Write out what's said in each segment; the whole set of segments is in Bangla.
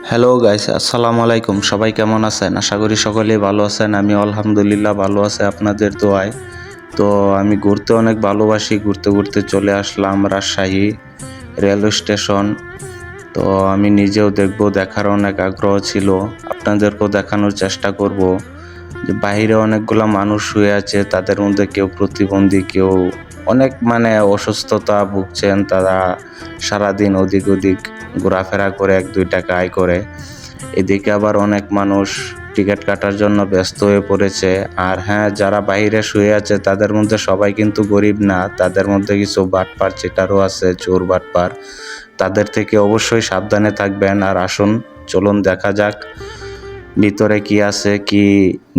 হ্যালো গাইস, আসসালামু আলাইকুম। সবাই কেমন আছেন? আশা করি সকলেই ভালো আছেন। আমি আলহামদুলিল্লাহ ভালো আছি আপনাদের দোয়ায়। তো আমি ঘুরতে অনেক ভালোবাসি। ঘুরতে ঘুরতে চলে আসলাম রাজশাহী রেলওয়ে স্টেশন। তো আমি নিজেও দেখার অনেক আগ্রহ ছিল। আপনাদেরকেও দেখানোর চেষ্টা করব যে বাহিরে অনেকগুলা মানুষ শুয়ে আছে, তাদের মধ্যে কেউ প্রতিবন্ধী, কেউ অনেক অসুস্থতা ভুগছেন। তারা সারাদিন ওদিক ওদিক ঘোরাফেরা করে ১-২ টাকা আয় করে। এদিকে আবার অনেক মানুষ টিকিট কাটার জন্য ব্যস্ত হয়ে পড়েছে। আর হ্যাঁ, যারা বাইরে শুয়ে আছে তাদের মধ্যে সবাই কিন্তু গরিব না, তাদের মধ্যে কিছু বাটপার চিটারও আছে, চোর বাটপার। তাদের থেকে অবশ্যই সাবধানে থাকবেন। আর আসুন, চলুন দেখা যাক ভিতরে কি আছে, কি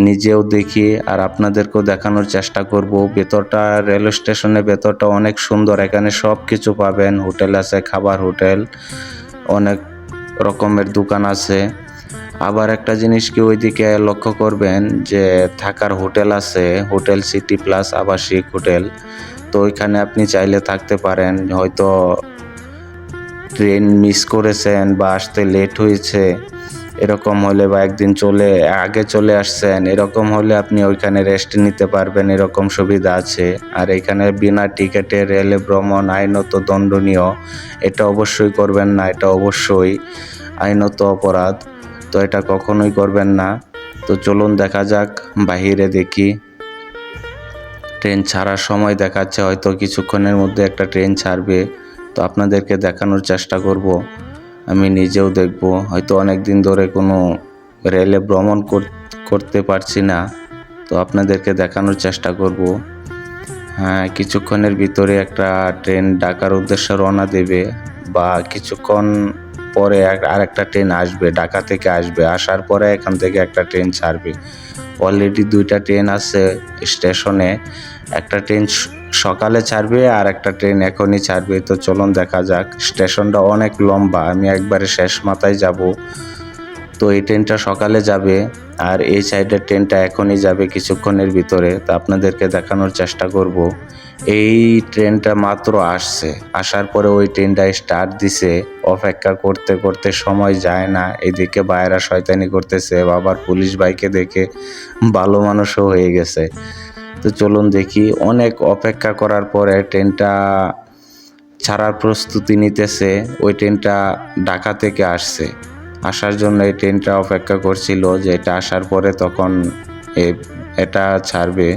নিজেও দেখি আর আপনাদেরকেও দেখানোর চেষ্টা করব। ভেতরটা, রেলওয়ে স্টেশনের ভেতরটা অনেক সুন্দর। এখানে সব কিছু পাবেন। হোটেল আছে, খাবার হোটেল, অনেক রকমের দোকান আছে। আবার একটা জিনিস কি ওইদিকে লক্ষ্য করবেন যে থাকার হোটেল আছে, হোটেল সিটি প্লাস আবাসিক হোটেল। তো ওইখানে আপনি চাইলে থাকতে পারেন। হয়তো ট্রেন মিস করেছেন বা আসতে লেট হয়েছে, এরকম হলে বা একদিন আগে চলে আসছেন, এরকম হলে আপনি ওইখানে রেস্ট নিতে পারবেন, এরকম সুবিধা আছে। আর এখানে বিনা টিকিটে রেলে ভ্রমণ আইনত দণ্ডনীয়। এটা অবশ্যই করবেন না, এটা অবশ্যই আইনত অপরাধ। তো এটা কখনোই করবেন না। তো চলুন দেখা যাক, বাহিরে দেখি। ট্রেন ছাড়ার সময় দেখাচ্ছে, হয়তো কিছুক্ষণের মধ্যে একটা ট্রেন ছাড়বে। তো আপনাদেরকে দেখানোর চেষ্টা করব। আমি নিজেও দেখব। হয়তো অনেক দিন ধরে কোনো রেলে ভ্রমণ করতে পারছি না, তো আপনাদেরকে দেখানোর চেষ্টা করব। হ্যাঁ, কিছুক্ষণের ভিতরে একটা ট্রেন ঢাকার উদ্দেশ্যে রওনা দেবে, বা কিছুক্ষণ পরে আরেকটা ট্রেন আসবে, ঢাকা থেকে আসবে। আসার পরে এখান থেকে একটা ট্রেন ছাড়বে। অলরেডি 2টা ট্রেন আছে স্টেশনে। একটা ট্রেন সকালে ছাড়বে আর একটা ট্রেন এখনই ছাড়বে। তো চলুন দেখা যাক। স্টেশনটা অনেক লম্বা, আমি একবারে শেষ মাথায় যাব। তো এই ট্রেনটা সকালে যাবে আর এই সাইডের ট্রেনটা এখনই যাবে কিছুক্ষণের ভিতরে। তো আপনাদেরকে দেখানোর চেষ্টা করব। এই ট্রেনটা মাত্র আসছে, আসার পরে ওই ট্রেনটা স্টার্ট দিছে। অপেক্ষা করতে করতে সময় যায় না। এদিকে বাইরা শয়তানি করতেছে, আবার পুলিশ ভাইকে দেখে ভালো মানুষও হয়ে গেছে। তো চলুন দেখি। অনেক অপেক্ষা করার পরে ট্রেনটা ছাড়ার প্রস্তুতি নিতেছে। ওই ট্রেনটা ঢাকা থেকে আসছে, আসার জন্য এই ট্রেনটা অপেক্ষা করছিল যে এটা আসার পরে তখন এটা ছাড়বে।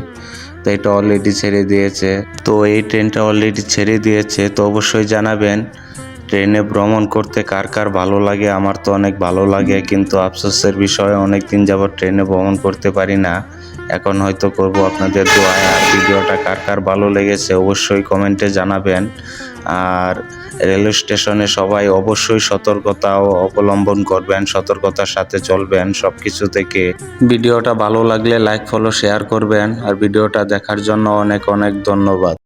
তো এটা অলরেডি ছেড়ে দিয়েছে। তো এই ট্রেনটা অলরেডি ছেড়ে দিয়েছে। তো অবশ্যই জানাবেন ট্রেনে ভ্রমণ করতে কার কার ভালো লাগে। আমার তো অনেক ভালো লাগে, কিন্তু আফসোসের বিষয় অনেক দিন যাবত ট্রেনে ভ্রমণ করতে পারি না। এখন হয়তো করব আপনাদের দোয়ায়। আর ভিডিওটা কার কার ভালো লেগেছে অবশ্যই কমেন্টে জানাবেন। আর রেলওয়ে স্টেশনে সবাই অবশ্যই সতর্কতা অবলম্বন করবেন, সতর্কতার সাথে চলবেন সব কিছু থেকে। ভিডিওটা ভালো লাগলে লাইক, ফলো, শেয়ার করবেন। আর ভিডিওটা দেখার জন্য অনেক অনেক ধন্যবাদ।